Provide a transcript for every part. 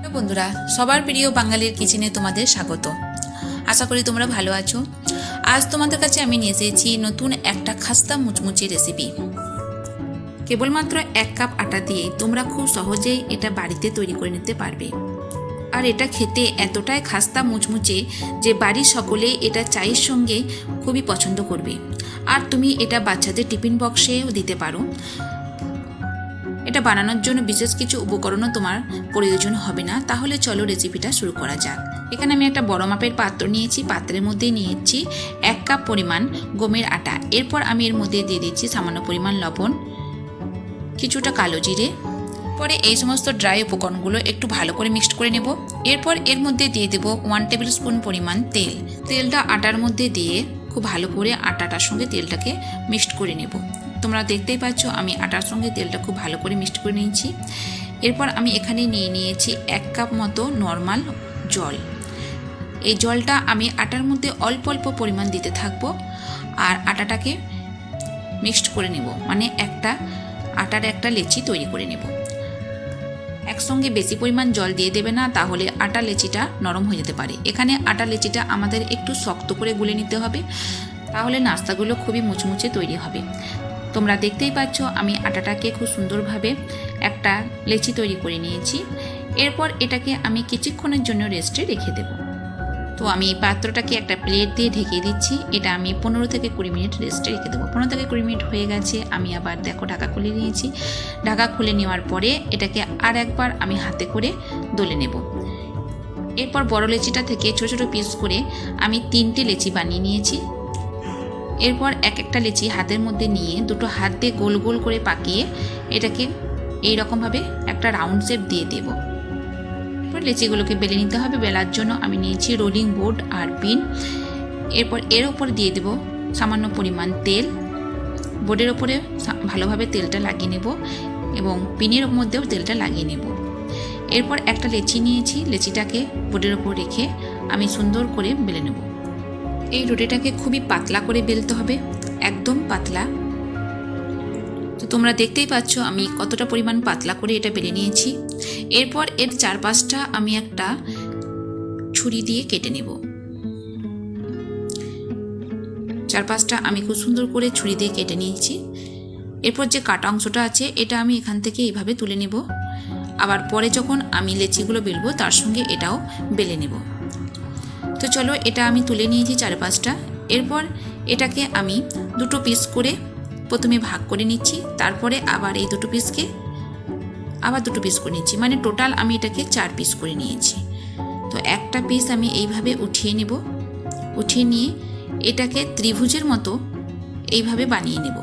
বন্ধুরা, সবার প্রিয় বাঙালির কিচেনে তোমাদের স্বাগত। আশা করি তোমরা ভালো আছো। আজ তোমাদের কাছে আমি নিয়ে এসেছি নতুন একটা খাস্তা মুচমুচে রেসিপি। কেবলমাত্র 1 কাপ আটা দিয়ে তোমরা খুব সহজেই এটা বাড়িতে তৈরি করে নিতে পারবে। আর এটা খেতে এতটাই খাস্তা মুচমুচে যে বাড়ির সকলেই এটা চায়ের সঙ্গে খুবই পছন্দ করবে। আর তুমি এটা বাচ্চাদের টিফিন বক্সেও দিতে পারো। এটা বানানোর জন্য বিশেষ কিছু উপকরণও তোমার প্রয়োজন হবে না। তাহলে চলো রেসিপিটা শুরু করা যাক। এখানে আমি একটা বড় মাপের পাত্র নিয়েছি। পাত্রের মধ্যে নিয়েছি 1 কাপ পরিমাণ গমের আটা। এরপর আমি এর মধ্যে দিয়ে দিচ্ছি সামান্য পরিমাণ লবণ, কিছুটা কালো জিরে। পরে এই সমস্ত ড্রাই উপকরণগুলো একটু ভালো করে মিক্সড করে নেব। এরপর এর মধ্যে দিয়ে দেব 1 টেবিল স্পুন পরিমাণ তেল। তেলটা আটার মধ্যে দিয়ে খুব ভালো করে আটাটার সঙ্গে তেলটাকে মিক্সড করে নেব। তোমরা দেখতেই পাচ্ছ আমি আটার সঙ্গে তেলটা খুব ভালো করে মিক্সড করে নিয়েছি। এরপর আমি এখানে নিয়েছি 1 কাপ মতো নর্মাল জল। এই জলটা আমি আটার মধ্যে অল্প অল্প পরিমাণ দিতে থাকবো আর আটাটাকে মিক্সড করে নেব, মানে আটার একটা লেচি তৈরি করে নেব। একসঙ্গে বেশি পরিমাণ জল দিয়ে দেবে না, তাহলে আটা লেচিটা নরম হয়ে যেতে পারে। এখানে আটা লেচিটা আমাদের একটু শক্ত করে গুলে নিতে হবে, তাহলে নাস্তাগুলো খুবই মুচমুচে তৈরি হবে। তোমরা দেখতেই পাচ্ছ আমি আটাটাকে খুব সুন্দরভাবে একটা লেচি তৈরি করে নিয়েছি। এরপর এটাকে আমি কিছুক্ষণের জন্য রেস্টে রেখে দেব। তো আমি এই পাত্রটাকে একটা প্লেট দিয়ে ঢেকে দিচ্ছি। এটা আমি 15 থেকে 20 মিনিট রেস্টে রেখে দেবো। 15 থেকে 20 মিনিট হয়ে গেছে। আমি আবার দেখো ঢাকা খুলে নিয়েছি। ঢাকা খুলে নেওয়ার পরে এটাকে আর একবার আমি হাতে করে দলে নেব। এরপর বড় লেচিটা থেকে ছোট ছোট পিস করে আমি 3টে লেচি বানিয়ে নিয়েছি। এরপর একটা লেচি হাতের মধ্যে নিয়ে দুটো হাত দিয়ে গোল গোল করে পাকিয়ে এটাকে এই রকমভাবে একটা রাউন্ড শেপ দিয়ে দেব। এরপর লেচিগুলোকে বেলে নিতে হবে। বেলার জন্য আমি নিয়েছি রোলিং বোর্ড আর পিন। এরপর এর ওপর দিয়ে দেব সামান্য পরিমাণ তেল। বোর্ডের ওপরে ভালোভাবে তেলটা লাগিয়ে নেব এবং পিনের মধ্যেও তেলটা লাগিয়ে নেব। এরপর একটা লেচি নিয়েছি, লেচিটাকে বোর্ডের ওপর রেখে আমি সুন্দর করে বেলে নেব। এই রুটিটাকে খুবই পাতলা করে বেলতে হবে, একদম পাতলা। তো তোমরা দেখতেই পাচ্ছ আমি কতটা পরিমাণ পাতলা করে এটা বেলে নিয়েছি। এরপর এর চারপাশটা আমি একটা ছুরি দিয়ে কেটে নেব। চারপাশটা আমি খুব সুন্দর করে ছুরি দিয়ে কেটে নিয়েছি। এরপর যে কাটা অংশটা আছে এটা আমি এখান থেকে এইভাবে তুলে নেব। আবার পরে যখন আমি লেচিগুলো বেলবো তার সঙ্গে এটাও বেলে নেব। তো চলো এটা আমি তুলে নিয়েছি চারপাশটা। এরপর এটাকে আমি দুটো পিস করে প্রথমে ভাগ করে নিচ্ছি, তারপরে আবার এই দুটো পিসকে আবার দুটো পিস করে নিচ্ছি, মানে টোটাল আমি এটাকে 4 পিস করে নিয়েছি। তো একটা পিস আমি এইভাবে উঠিয়ে নেব। উঠিয়ে নিয়ে এটাকে ত্রিভুজের মতো এইভাবে বানিয়ে নেব।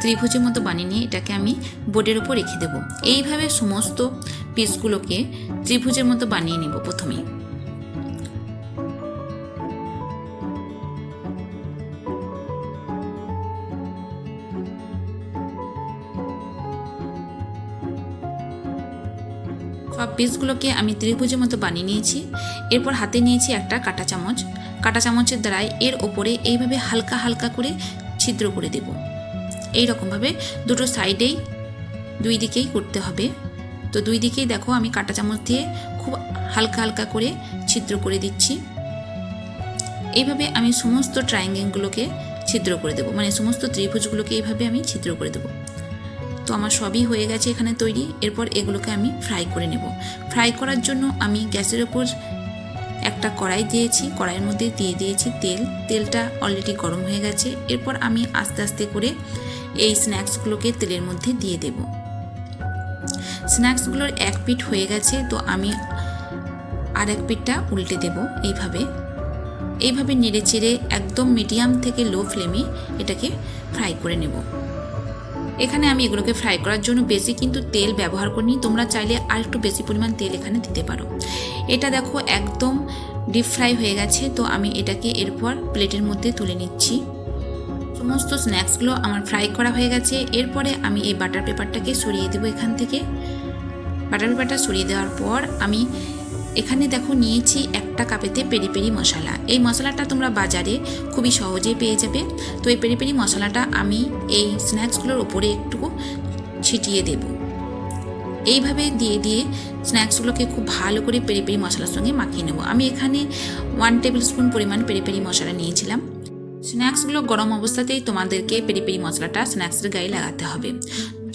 ত্রিভুজের মতো বানিয়ে নিয়ে এটাকে আমি বোর্ডের উপর রেখে দেব। এইভাবে সমস্ত পিসগুলোকে ত্রিভুজের মতো বানিয়ে নেব প্রথমে। সব পিসগুলোকে আমি ত্রিভুজের মতো বানিয়ে নিয়েছি। এরপর হাতে নিয়েছি একটা কাঁটা চামচ। কাঁটা চামচের দ্বারাই এর ওপরে এইভাবে হালকা হালকা করে ছিদ্র করে দেব। এই রকমভাবে দুটো সাইডেই দুই দিকেই করতে হবে। তো দুই দিকেই দেখো আমি কাঁটা চামচ দিয়ে খুব হালকা হালকা করে ছিদ্র করে দিচ্ছি। এইভাবে আমি সমস্ত ট্রায়াঙ্গেলগুলোকে ছিদ্র করে দেবো, মানে সমস্ত ত্রিভুজগুলোকে এইভাবে আমি ছিদ্র করে দেবো। তো আমার সবই হয়ে গেছে এখানে তৈরি। এরপর এগুলোকে আমি ফ্রাই করে নেব। ফ্রাই করার জন্য আমি গ্যাসের ওপর একটা কড়াই দিয়েছি। কড়াইয়ের মধ্যে দিয়ে দিয়েছি তেল। তেলটা অলরেডি গরম হয়ে গেছে। এরপর আমি আস্তে আস্তে করে এই স্ন্যাক্সগুলোকে তেলের মধ্যে দিয়ে দেব। স্ন্যাক্সগুলোর এক পিঠ হয়ে গেছে, তো আমি আর এক পিঠটা উল্টে দেব। এইভাবে নেড়ে চেড়ে একদম মিডিয়াম থেকে লো ফ্লেমে এটাকে ফ্রাই করে নেব। এখানে আমি এগুলোকে ফ্রাই করার জন্য বেশি কিন্তু তেল ব্যবহার করিনি। তোমরা চাইলে আর একটু বেশি পরিমাণ তেল এখানে দিতে পারো। এটা দেখো একদম ডিপ ফ্রাই হয়ে গেছে। তো আমি এটাকে এরপর প্লেটের মধ্যে তুলে নিচ্ছি। সমস্ত স্ন্যাক্সগুলো আমার ফ্রাই করা হয়ে গেছে। এরপরে আমি এই বাটার পেপারটাকে সরিয়ে দেবো এখান থেকে। বাটার পেপারটা সরিয়ে দেওয়ার পর আমি এখানে দেখো নিয়েছি একটা কাপেতে পেরি পেরি মশলা। এই মশলাটা তোমরা বাজারে খুবই সহজেই পেয়ে যাবে। তো এই পেরি পেরি মশলাটা আমি এই স্ন্যাক্সগুলোর উপরে একটু ছিটিয়ে দেব। এইভাবে দিয়ে দিয়ে স্ন্যাক্সগুলোকে খুব ভালো করে পেরি পেরি মশলার সঙ্গে মাখিয়ে নেব। আমি এখানে 1 টেবিল স্পুন পরিমাণ পেরি পেরি মশলা নিয়েছিলাম। স্ন্যাক্সগুলো গরম অবস্থাতেই তোমাদেরকে পেরি পেরি মশলাটা স্ন্যাক্সের গায়ে লাগাতে হবে।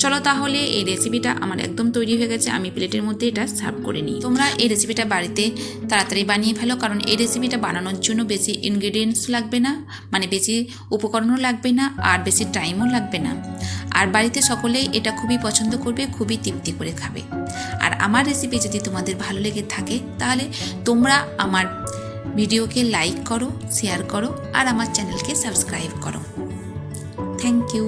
চলো তাহলে এই রেসিপিটা আমার একদম তৈরি হয়ে গেছে, আমি প্লেটের মধ্যে এটা সার্ভ করে নিই। তোমরা এই রেসিপিটা বাড়িতে তাড়াতাড়ি বানিয়ে ফেলো, কারণ এই রেসিপিটা বানানোর জন্য বেশি ইনগ্রেডিয়েন্টস লাগবে না, মানে বেশি উপকরণও লাগবে না আর বেশি টাইমও লাগবে না। আর বাড়িতে সকলেই এটা খুবই পছন্দ করবে, খুবই তৃপ্তি করে খাবে। আর আমার রেসিপি যদি তোমাদের ভালো লেগে থাকে তাহলে তোমরা আমার ভিডিওকে লাইক করো, শেয়ার করো আর আমার চ্যানেলকে সাবস্ক্রাইব করো। Thank you.